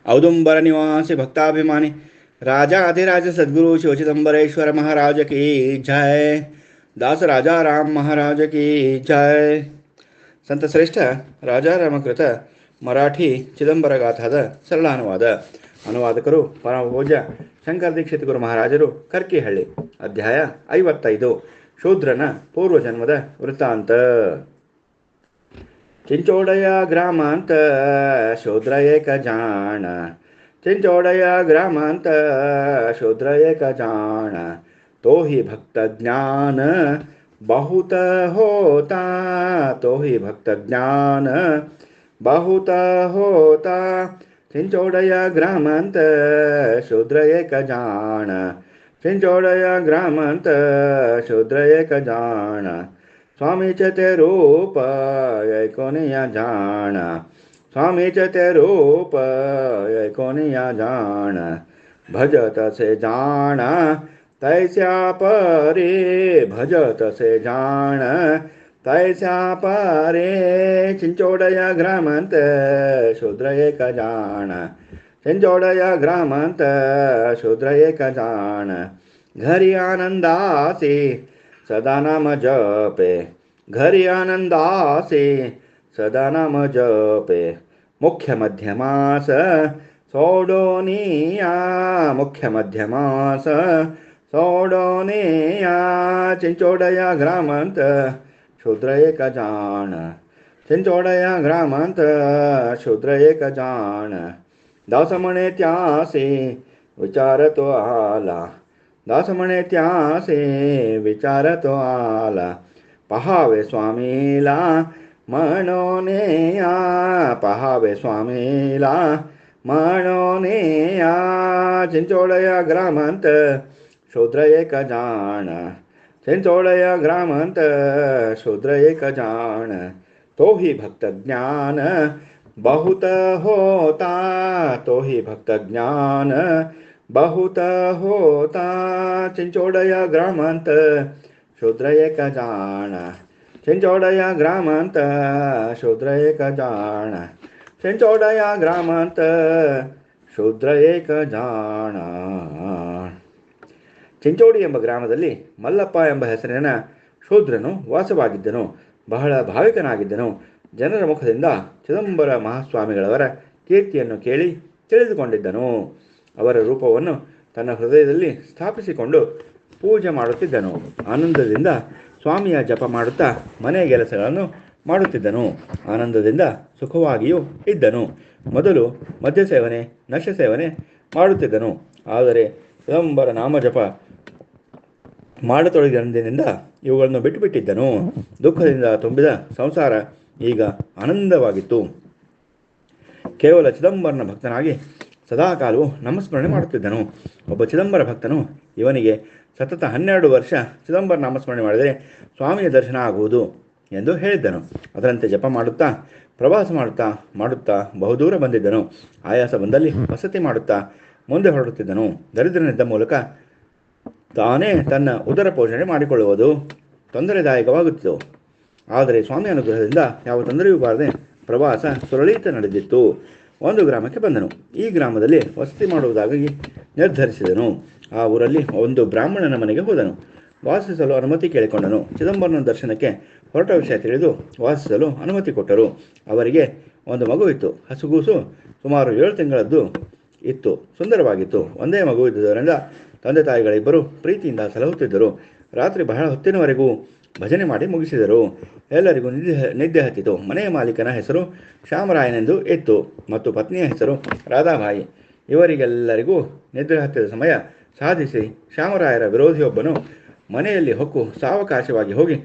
औदुंबर निवासी भक्ताभिमानी राजाधिराज सद्गुरु शिवचिदंबरेश्वर महाराज की जय। दास राजा राम महाराज की जय. ಸಂತ ಶ್ರೇಷ್ಠ ರಾಜಾರಾಮಕೃತ ಮರಾಠಿ ಚಿದಂಬರ ಗಾಥಾದ ಸರಳ ಅನುವಾದಕರು ಪರಮ ಪೂಜ್ಯ ಶಂಕರ ದೀಕ್ಷಿತ ಗುರು ಮಹಾರಾಜರು ಕರ್ಕಿಹಳ್ಳಿ. ಅಧ್ಯಾಯ 55. ಶೂದ್ರನ ಪೂರ್ವಜನ್ಮದ ವೃತ್ತಾಂತ. ಚಿಂಚೋಡಯ ಗ್ರಾಮಾಂತ ಶೂದ್ರ ಏಕ ಜಾಣ. ಚಿಂಚೋಡಯ ಗ್ರಾಮಾಂತ ಶೂದ್ರ ಏಕ ಜಾಣ. तो ही भक्त ज्ञान बहुत होता. तो ही भक्त ज्ञान बहुत होता. चिंचोडय ग्रामांत शूद्र एक जाण. चिंचोडय ग्रामांत शूद्र एक जाण. स्वामीच ते रूप ऐकोनिया जाण. स्वामीच ते रूप ऐकोनिया जाण. भजत से जाण तैस्या परे. भजत से जाण तैस्या परे. चिंचोडय ग्रामांत शूद्र एक जाण. चिंचोडय ग्रामांत शूद्र एक जाण. घरी आनंदासी सदा नाम जपे. घरी आनंदासी सदा नाम जपे. मुख्य मध्यमास सोडोनिया. मुख्य मध्यमास सोडोनिया. चिंचोडय ग्रामांत शूद्र एक जाण. चिंचोडय ग्रामांत शूद्र एक जाण. दासमणे त्यासे विचार तो आला. दासमणे त्यासे विचार तो आला. पहावे स्वामीला म्हणोनिया. पहावे स्वामीला म्हणोनिया. चिंचोडय ग्रामांत शूद्र एक जाण. चिंचोडय ग्रामांत शूद्र एक जाण. तो ही भक्त ज्ञान बहुत होता. तो ही भक्त ज्ञान बहुत होता. चिंचोडय ग्रामांत शूद्र एक जाण. चिंचोडय ग्रामांत शूद्र एक जाण. ಚಿಂಚೋಡಯ ಗ್ರಾಮಾಂತ ಶೂದ್ರ ಏಕ ಜಾಣ. ಚಿಂಚೋಡಿ ಎಂಬ ಗ್ರಾಮದಲ್ಲಿ ಮಲ್ಲಪ್ಪ ಎಂಬ ಹೆಸರಿನ ಶೂದ್ರನು ವಾಸವಾಗಿದ್ದನು. ಬಹಳ ಭಾವಿಕನಾಗಿದ್ದನು. ಜನರ ಮುಖದಿಂದ ಚಿದಂಬರ ಮಹಾಸ್ವಾಮಿಗಳವರ ಕೀರ್ತಿಯನ್ನು ಕೇಳಿ ತಿಳಿದುಕೊಂಡಿದ್ದನು. ಅವರ ರೂಪವನ್ನು ತನ್ನ ಹೃದಯದಲ್ಲಿ ಸ್ಥಾಪಿಸಿಕೊಂಡು ಪೂಜೆ ಮಾಡುತ್ತಿದ್ದನು. ಆನಂದದಿಂದ ಸ್ವಾಮಿಯ ಜಪ ಮಾಡುತ್ತಾ ಮನೆ ಕೆಲಸಗಳನ್ನು ಮಾಡುತ್ತಿದ್ದನು. ಆನಂದದಿಂದ ಸುಖವಾಗಿಯೂ ಇದ್ದನು. ಮೊದಲು ಮದ್ಯ ಸೇವನೆ, ನಶೆ ಸೇವನೆ ಮಾಡುತ್ತಿದ್ದನು. ಆದರೆ ಚಿದಂಬರ ನಾಮಜಪ ಮಾಡತೊಡಗಿದಂದಿನಿಂದ ಇವುಗಳನ್ನು ಬಿಟ್ಟುಬಿಟ್ಟಿದ್ದನು. ದುಃಖದಿಂದ ತುಂಬಿದ ಸಂಸಾರ ಈಗ ಆನಂದವಾಗಿತ್ತು. ಕೇವಲ ಚಿದಂಬರನ ಭಕ್ತನಾಗಿ ಸದಾಕಾಲವೂ ನಾಮಸ್ಮರಣೆ ಮಾಡುತ್ತಿದ್ದನು. ಒಬ್ಬ ಚಿದಂಬರ ಭಕ್ತನು ಇವನಿಗೆ ಸತತ 12 ವರ್ಷ ಚಿದಂಬರ ನಾಮಸ್ಮರಣೆ ಮಾಡಿದರೆ ಸ್ವಾಮಿಯ ದರ್ಶನ ಆಗುವುದು ಎಂದು ಹೇಳಿದ್ದನು. ಅದರಂತೆ ಜಪ ಮಾಡುತ್ತಾ ಪ್ರವಾಸ ಮಾಡುತ್ತಾ ಬಹುದೂರ ಬಂದಿದ್ದನು. ಆಯಾಸ ಬಂದಲ್ಲಿ ವಸತಿ ಮಾಡುತ್ತಾ ಮುಂದೆ ಹೊರಡುತ್ತಿದ್ದನು. ದರಿದ್ರನಿದ್ದ ಮೂಲಕ ತಾನೇ ತನ್ನ ಉದರ ಪೋಷಣೆ ಮಾಡಿಕೊಳ್ಳುವುದು ತೊಂದರೆದಾಯಕವಾಗುತ್ತಿತ್ತು. ಆದರೆ ಸ್ವಾಮಿ ಅನುಗ್ರಹದಿಂದ ಯಾವ ತೊಂದರೆಯೂ ಬಾರದೆ ಪ್ರವಾಸ ಸುರಳೀತ ನಡೆದಿತ್ತು. ಒಂದು ಗ್ರಾಮಕ್ಕೆ ಬಂದನು. ಈ ಗ್ರಾಮದಲ್ಲಿ ವಸತಿ ಮಾಡುವುದಾಗಿ ನಿರ್ಧರಿಸಿದನು. ಆ ಊರಲ್ಲಿ ಒಂದು ಬ್ರಾಹ್ಮಣನ ಮನೆಗೆ ಹೋದನು. ವಾಸಿಸಲು ಅನುಮತಿ ಕೇಳಿಕೊಂಡನು. ಚಿದಂಬರನ ದರ್ಶನಕ್ಕೆ ಹೊರಟ ವಿಷಯ ತಿಳಿದು ವಾಸಿಸಲು ಅನುಮತಿ ಕೊಟ್ಟರು. ಅವರಿಗೆ ಒಂದು ಮಗುವಿತ್ತು. ಹಸುಗೂಸು ಸುಮಾರು 7 ತಿಂಗಳದ್ದು ಇತ್ತು. ಸುಂದರವಾಗಿತ್ತು. ಒಂದೇ ಮಗು ಇದ್ದುದರಿಂದ ತಂದೆ ತಾಯಿಗಳಿಬ್ಬರು ಪ್ರೀತಿಯಿಂದ ಸಲಹುತ್ತಿದ್ದರು. ರಾತ್ರಿ ಬಹಳ ಹೊತ್ತಿನವರೆಗೂ ಭಜನೆ ಮಾಡಿ ಮುಗಿಸಿದರು. ಎಲ್ಲರಿಗೂ ನಿದ್ದೆ ಹತ್ತಿತು. ಮನೆಯ ಮಾಲೀಕನ ಹೆಸರು ಶ್ಯಾಮರಾಯನೆಂದು ಇತ್ತು ಮತ್ತು ಪತ್ನಿಯ ಹೆಸರು ರಾಧಾಬಾಯಿ. ಇವರಿಗೆಲ್ಲರಿಗೂ ನಿದ್ರೆ ಹತ್ತಿದ ಸಮಯ ಸಾಧಿಸಿ ಶ್ಯಾಮರಾಯರ ವಿರೋಧಿಯೊಬ್ಬನು ಮನೆಯಲ್ಲಿ ಹೊಕ್ಕು ಸಾವಕಾಶವಾಗಿ ಹೋಗಿ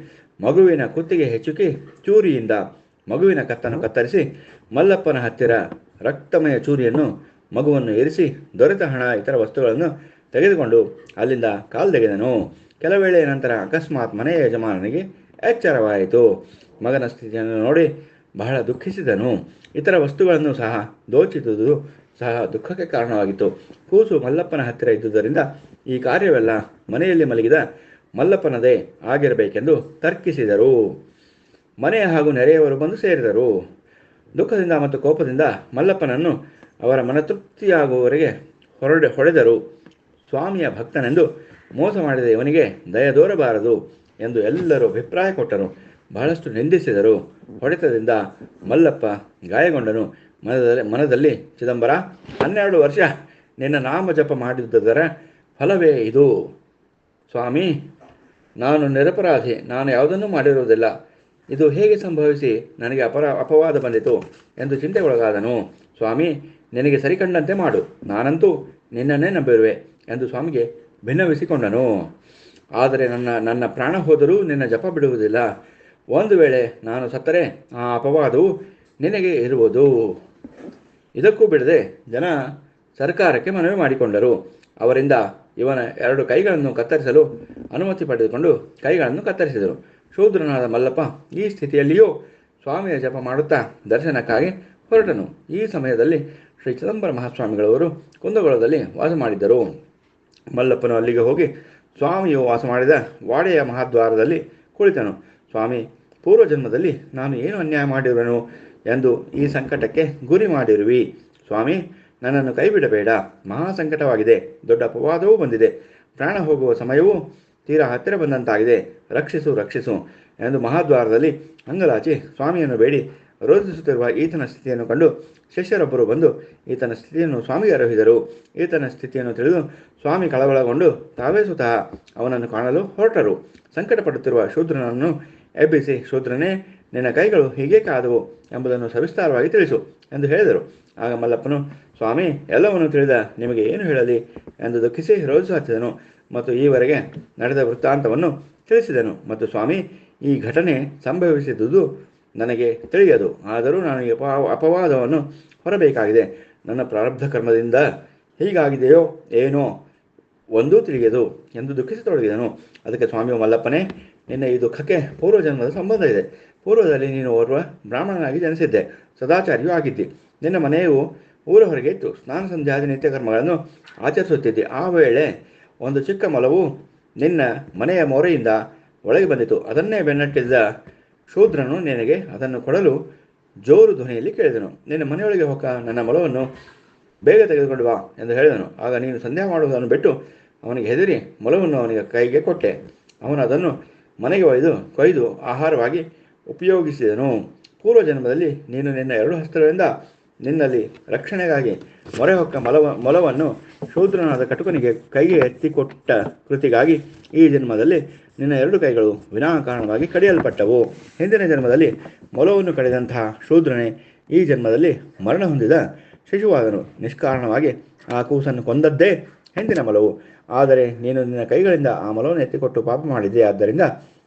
ಮಗುವಿನ ಕುತ್ತಿಗೆ ಹೆಚ್ಚುಕಿ ಚೂರಿಯಿಂದ ಮಗುವಿನ ಕತ್ತನ್ನು ಕತ್ತರಿಸಿ ಮಲ್ಲಪ್ಪನ ಹತ್ತಿರ ರಕ್ತಮಯ ಚೂರಿಯನ್ನು ಮಗುವನ್ನು ಇರಿಸಿ ದೊರೆತ ಹಣ ಇತರ ವಸ್ತುಗಳನ್ನು ತೆಗೆದುಕೊಂಡು ಅಲ್ಲಿಂದ ಕಾಲ್ದೆಗೆದನು. ಕೆಲವೇಳೆಯ ನಂತರ ಅಕಸ್ಮಾತ್ ಮನೆಯ ಯಜಮಾನನಿಗೆ ಎಚ್ಚರವಾಯಿತು. ಮಗನ ಸ್ಥಿತಿಯನ್ನು ನೋಡಿ ಬಹಳ ದುಃಖಿಸಿದನು. ಇತರ ವಸ್ತುಗಳನ್ನು ಸಹ ದೋಚಿದುದು ಸಹ ದುಃಖಕ್ಕೆ ಕಾರಣವಾಗಿತ್ತು. ಕೂಸು ಮಲ್ಲಪ್ಪನ ಹತ್ತಿರ ಇದ್ದುದರಿಂದ ಈ ಕಾರ್ಯವೆಲ್ಲ ಮನೆಯಲ್ಲಿ ಮಲಗಿದ ಮಲ್ಲಪ್ಪನದೇ ಆಗಿರಬೇಕೆಂದು ತರ್ಕಿಸಿದರು. ಮನೆ ಹಾಗೂ ನೆರೆಯವರು ಬಂದು ಸೇರಿದರು. ದುಃಖದಿಂದ ಮತ್ತು ಕೋಪದಿಂದ ಮಲ್ಲಪ್ಪನನ್ನು ಅವರ ಮನತೃಪ್ತಿಯಾಗುವವರೆಗೆ ಹೊಡೆದರು. ಸ್ವಾಮಿಯ ಭಕ್ತನೆಂದು ಮೋಸ ಮಾಡಿದ ಇವನಿಗೆ ದಯ ದೋರಬಾರದು ಎಂದು ಎಲ್ಲರೂ ಅಭಿಪ್ರಾಯ ಕೊಟ್ಟರು. ಬಹಳಷ್ಟು ನಿಂದಿಸಿದರು. ಹೊಡೆತದಿಂದ ಮಲ್ಲಪ್ಪ ಗಾಯಗೊಂಡನು. ಮನದಲ್ಲಿ ಚಿದಂಬರ, 12 ವರ್ಷ ನಿನ್ನ ನಾಮ ಜಪ ಮಾಡಿದ್ದರ ಫಲವೇ ಇದು. ಸ್ವಾಮಿ, ನಾನು ನಿರಪರಾಧಿ, ನಾನು ಯಾವುದನ್ನೂ ಮಾಡಿರುವುದಿಲ್ಲ. ಇದು ಹೇಗೆ ಸಂಭವಿಸಿ ನನಗೆ ಅಪವಾದ ಬಂದಿತು ಎಂದು ಚಿಂತೆಗೊಳಗಾದನು. ಸ್ವಾಮಿ, ನಿನಗೆ ಸರಿಕಂಡಂತೆ ಮಾಡು, ನಾನಂತೂ ನಿನ್ನನ್ನೇ ನಂಬಿರುವೆ ಎಂದು ಸ್ವಾಮಿಗೆ ಭಿನ್ನವಿಸಿಕೊಂಡನು. ಆದರೆ ನನ್ನ ಪ್ರಾಣ ಹೋದರೂ ನಿನ್ನ ಜಪ ಬಿಡುವುದಿಲ್ಲ. ಒಂದು ವೇಳೆ ನಾನು ಸತ್ತರೆ ಆ ಅಪವಾದವು ನಿನಗೆ ಇರುವುದು. ಇದಕ್ಕೂ ಬಿಡದೆ ಜನ ಸರ್ಕಾರಕ್ಕೆ ಮನವಿ ಮಾಡಿಕೊಂಡರು. ಅವರಿಂದ ಇವನ 2 ಕೈಗಳನ್ನು ಕತ್ತರಿಸಲು ಅನುಮತಿ ಪಡೆದುಕೊಂಡು ಕೈಗಳನ್ನು ಕತ್ತರಿಸಿದರು. ಶೂದ್ರನಾದ ಮಲ್ಲಪ್ಪ ಈ ಸ್ಥಿತಿಯಲ್ಲಿಯೂ ಸ್ವಾಮಿಯ ಜಪ ಮಾಡುತ್ತಾ ದರ್ಶನಕ್ಕಾಗಿ ಹೊರಟನು. ಈ ಸಮಯದಲ್ಲಿ ಶ್ರೀ ಚಿದಂಬರ ಮಹಾಸ್ವಾಮಿಗಳವರು ಕುಂದಗೋಳದಲ್ಲಿ ವಾಸ ಮಾಡಿದ್ದರು. ಮಲ್ಲಪ್ಪನು ಅಲ್ಲಿಗೆ ಹೋಗಿ ಸ್ವಾಮಿಯು ವಾಸ ಮಾಡಿದ ವಾಡೆಯ ಮಹಾದ್ವಾರದಲ್ಲಿ ಕುಳಿತನು. ಸ್ವಾಮಿ, ಪೂರ್ವಜನ್ಮದಲ್ಲಿ ನಾನು ಏನು ಅನ್ಯಾಯ ಮಾಡಿರುವೆನು ಎಂದು ಈ ಸಂಕಟಕ್ಕೆ ಗುರಿ ಮಾಡಿರುವಿ. ಸ್ವಾಮಿ, ನನ್ನನ್ನು ಕೈಬಿಡಬೇಡ. ಮಹಾ ಸಂಕಟವಾಗಿದೆ, ದೊಡ್ಡ ಅಪವಾದವೂ ಬಂದಿದೆ. ಪ್ರಾಣ ಹೋಗುವ ಸಮಯವೂ ತೀರಾ ಹತ್ತಿರ ಬಂದಂತಾಗಿದೆ. ರಕ್ಷಿಸು ರಕ್ಷಿಸು ಎಂದು ಮಹಾದ್ವಾರದಲ್ಲಿ ಅಂಗಲಾಚಿ ಸ್ವಾಮಿಯನ್ನು ಬೇಡಿ ರೋಧಿಸುತ್ತಿರುವ ಈತನ ಸ್ಥಿತಿಯನ್ನು ಕಂಡು ಶಿಷ್ಯರೊಬ್ಬರು ಬಂದು ಈತನ ಸ್ಥಿತಿಯನ್ನು ಸ್ವಾಮಿಗೆ ಅರಿಹಿದರು. ಈತನ ಸ್ಥಿತಿಯನ್ನು ತಿಳಿದು ಸ್ವಾಮಿ ಕಳವಳಗೊಂಡು ತಾವೇ ಸ್ವತಃ ಅವನನ್ನು ಕಾಣಲು ಹೊರಟರು. ಸಂಕಟಪಡುತ್ತಿರುವ ಶೂದ್ರನನ್ನು ಎಬ್ಬಿಸಿ, ಶೂದ್ರನೇ, ನಿನ್ನ ಕೈಗಳು ಹೀಗೆ ಕಾದವು ಎಂಬುದನ್ನು ಸವಿಸ್ತಾರವಾಗಿ ತಿಳಿಸು ಎಂದು ಹೇಳಿದರು. ಆಗ ಮಲ್ಲಪ್ಪನು, ಸ್ವಾಮಿ, ಎಲ್ಲವನ್ನು ತಿಳಿದ ನಿಮಗೆ ಏನು ಹೇಳಲಿ ಎಂದು ದುಃಖಿಸಿ ರೋಧಿಸು ಹತ್ತಿದನು ಮತ್ತು ಈವರೆಗೆ ನಡೆದ ವೃತ್ತಾಂತವನ್ನು ತಿಳಿಸಿದನು. ಮತ್ತು ಸ್ವಾಮಿ, ಈ ಘಟನೆ ಸಂಭವಿಸಿದುದು ನನಗೆ ತಿಳಿಯದು. ಆದರೂ ನಾನು ಈ ಅಪವಾದವನ್ನು ಹೊರಬೇಕಾಗಿದೆ. ನನ್ನ ಪ್ರಾರಬ್ಧ ಕರ್ಮದಿಂದ ಹೀಗಾಗಿದೆಯೋ ಏನೋ ಒಂದೂ ತಿಳಿಯದು ಎಂದು ದುಃಖಿಸತೊಡಗಿದನು. ಅದಕ್ಕೆ ಸ್ವಾಮಿಯು, ಮಲ್ಲಪ್ಪನೇ, ನಿನ್ನ ಈ ದುಃಖಕ್ಕೆ ಪೂರ್ವಜನ್ಮದ ಸಂಬಂಧ ಇದೆ. ಪೂರ್ವದಲ್ಲಿ ನೀನು ಓರ್ವ ಬ್ರಾಹ್ಮಣನಾಗಿ ಜನಿಸಿದ್ದೆ, ಸದಾಚಾರಿಯೂ ಆಗಿದ್ದಿ. ನಿನ್ನ ಮನೆಯು ಊರ ಹೊರಗೆ ಇತ್ತು. ಸ್ನಾನ ಸಂಧ್ಯಾದಿ ನಿತ್ಯ ಕರ್ಮಗಳನ್ನು ಆಚರಿಸುತ್ತಿದ್ದೆ. ಆ ವೇಳೆ ಒಂದು ಚಿಕ್ಕ ಮೊಲವು ನಿನ್ನ ಮನೆಯ ಮೊರೆಯಿಂದ ಒಳಗೆ ಬಂದಿತು. ಅದನ್ನೇ ಬೆನ್ನಟ್ಟಿದ್ದ ಶೂದ್ರನು ನಿನಗೆ ಅದನ್ನು ಕೊಡಲು ಜೋರು ಧ್ವನಿಯಲ್ಲಿ ಕೇಳಿದನು. ನಿನ್ನ ಮನೆಯೊಳಗೆ ಹೊಕ್ಕ ನನ್ನ ಮೊಲವನ್ನು ಬೇಗ ತೆಗೆದುಕೊಂಡು ಬಾ ಎಂದು ಹೇಳಿದನು. ಆಗ ನೀನು ಸಂಧ್ಯಾ ಮಾಡುವುದನ್ನು ಬಿಟ್ಟು ಅವನಿಗೆ ಹೆದರಿ ಮೊಲವನ್ನು ಅವನಿಗೆ ಕೈಗೆ ಕೊಟ್ಟೆ. ಅವನು ಅದನ್ನು ಮನೆಗೆ ಕೊಯ್ದು ಆಹಾರವಾಗಿ ಉಪಯೋಗಿಸಿದನು. ಪೂರ್ವಜನ್ಮದಲ್ಲಿ ನೀನು ನಿನ್ನ 2 ಹಸ್ತಗಳಿಂದ ನಿನ್ನಲ್ಲಿ ರಕ್ಷಣೆಗಾಗಿ ಮೊರೆ ಹೊಕ್ಕ ಮೊಲವನ್ನು ಶೂದ್ರನಾದ ಕಟುಕನಿಗೆ ಕೈಗೆ ಎತ್ತಿಕೊಟ್ಟ ಕೃತಿಗಾಗಿ ಈ ಜನ್ಮದಲ್ಲಿ ನಿನ್ನ 2 ಕೈಗಳು ವಿನಾಕಾರಣವಾಗಿ ಕಡಿಯಲ್ಪಟ್ಟವು. ಹಿಂದಿನ ಜನ್ಮದಲ್ಲಿ ಮೊಲವನ್ನು ಕಡಿದಂತಹ ಶೂದ್ರನೇ ಈ ಜನ್ಮದಲ್ಲಿ ಮರಣ ಹೊಂದಿದ ಶಿಶುವಾದನು. ನಿಷ್ಕಾರಣವಾಗಿ ಆ ಕೂಸನ್ನು ಕೊಂದದ್ದೇ ಹಿಂದಿನ ಮೊಲವು. ಆದರೆ ನೀನು ನಿನ್ನ ಕೈಗಳಿಂದ ಆ ಮೊಲವನ್ನು ಎತ್ತಿಕೊಟ್ಟು ಪಾಪ ಮಾಡಿದ್ದೆ. ಆದ್ದರಿಂದ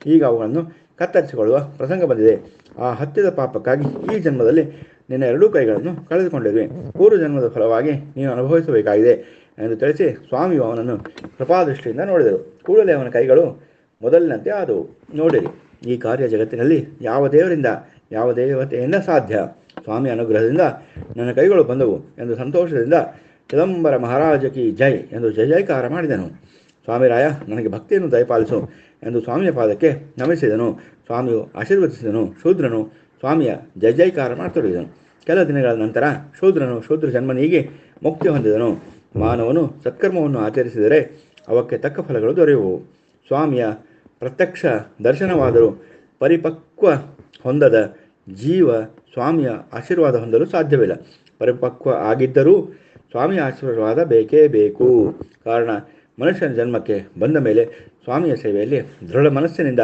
ಈಗ ಅವುಗಳನ್ನು ಕತ್ತರಿಸಿಕೊಳ್ಳುವ ಪ್ರಸಂಗ ಬಂದಿದೆ. ಆ ಹತ್ತಿದ ಪಾಪಕ್ಕಾಗಿ ಈ ಜನ್ಮದಲ್ಲಿ ನಿನ್ನ 2 ಕೈಗಳನ್ನು ಕಳೆದುಕೊಂಡಿರುವೆ. ಪೂರ್ವ ಜನ್ಮದ ಫಲವಾಗಿ ನೀನು ಅನುಭವಿಸಬೇಕಾಗಿದೆ ಎಂದು ತಿಳಿಸಿ ಸ್ವಾಮಿಯು ಅವನನ್ನು ಕೃಪಾದೃಷ್ಟಿಯಿಂದ ನೋಡಿದರು. ಕೂಡಲೇ ಅವನ ಕೈಗಳು ಮೊದಲಿನಂತೆ ಆದವು. ನೋಡಿರಿ, ಈ ಕಾರ್ಯ ಜಗತ್ತಿನಲ್ಲಿ ಯಾವ ದೇವರಿಂದ ಯಾವ ದೇವತೆಯಿಂದ ಸಾಧ್ಯ. ಸ್ವಾಮಿ ಅನುಗ್ರಹದಿಂದ ನನ್ನ ಕೈಗಳು ಬಂದವು ಎಂದು ಸಂತೋಷದಿಂದ ಚಿದಂಬರ ಮಹಾರಾಜ ಕಿ ಜೈ ಎಂದು ಜಯಕಾರ ಮಾಡಿದನು. ಸ್ವಾಮಿರಾಯ, ನನಗೆ ಭಕ್ತಿಯನ್ನು ದಯಪಾಲಿಸು ಎಂದು ಸ್ವಾಮಿಯ ಪಾದಕ್ಕೆ ನಮಿಸಿದನು. ಸ್ವಾಮಿಯು ಆಶೀರ್ವದಿಸಿದನು. ಶೂದ್ರನು ಸ್ವಾಮಿಯ ಜಯಕಾರ ಮಾಡತೊಡಗಿದನು. ಕೆಲ ದಿನಗಳ ನಂತರ ಶೂದ್ರ ಜನ್ಮನಿಗೆ ಮುಕ್ತಿ ಹೊಂದಿದನು. ಮಾನವನು ಸತ್ಕರ್ಮವನ್ನು ಆಚರಿಸಿದರೆ ಅವಕ್ಕೆ ತಕ್ಕ ಫಲಗಳು ದೊರೆಯುವವು. ಸ್ವಾಮಿಯ ಪ್ರತ್ಯಕ್ಷ ದರ್ಶನವಾದರೂ ಪರಿಪಕ್ವ ಹೊಂದದ ಜೀವ ಸ್ವಾಮಿಯ ಆಶೀರ್ವಾದ ಹೊಂದಲು ಸಾಧ್ಯವಿಲ್ಲ. ಪರಿಪಕ್ವ ಆಗಿದ್ದರೂ ಸ್ವಾಮಿಯ ಆಶೀರ್ವಾದ ಬೇಕೇ ಬೇಕು. ಕಾರಣ, ಮನುಷ್ಯನ ಜನ್ಮಕ್ಕೆ ಬಂದ ಮೇಲೆ ಸ್ವಾಮಿಯ ಸೇವೆಯಲ್ಲಿ ದೃಢ ಮನಸ್ಸಿನಿಂದ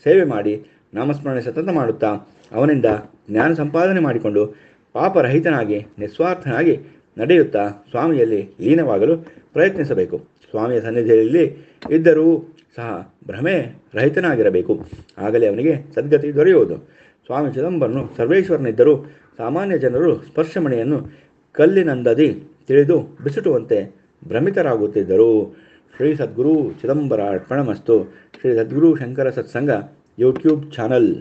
ಸೇವೆ ಮಾಡಿ ನಾಮಸ್ಮರಣೆ ಸತತ ಮಾಡುತ್ತಾ ಅವನಿಂದ ಜ್ಞಾನ ಸಂಪಾದನೆ ಮಾಡಿಕೊಂಡು ಪಾಪರಹಿತನಾಗಿ ನಿಸ್ವಾರ್ಥನಾಗಿ ನಡೆಯುತ್ತಾ ಸ್ವಾಮಿಯಲ್ಲಿ ಲೀನವಾಗಲು ಪ್ರಯತ್ನಿಸಬೇಕು. ಸ್ವಾಮಿಯ ಸನ್ನಿಧಿಯಲ್ಲಿ ಇದ್ದರೂ ಸಹ ಭ್ರಮೆ ರಹಿತನಾಗಿರಬೇಕು. ಆಗಲೇ ಅವನಿಗೆ ಸದ್ಗತಿ ದೊರೆಯುವುದು. ಸ್ವಾಮಿ ಚಿದಂಬರನು ಸರ್ವೇಶ್ವರನಿದ್ದರೂ ಸಾಮಾನ್ಯ ಜನರು ಸ್ಪರ್ಶಮಣಿಯನ್ನು ಕಲ್ಲಿನಂದದಿ ತಿಳಿದು ಬಿಸುಟುವಂತೆ ಭ್ರಮಿತರಾಗುತ್ತಿದ್ದರು. ಶ್ರೀ ಸದ್ಗುರು ಚಿದಂಬರ ಅರ್ಪಣಮಸ್ತು. ಶ್ರೀ ಸದ್ಗುರು ಶಂಕರ ಸತ್ಸಂಗ ಯೂಟ್ಯೂಬ್ ಚಾನಲ್.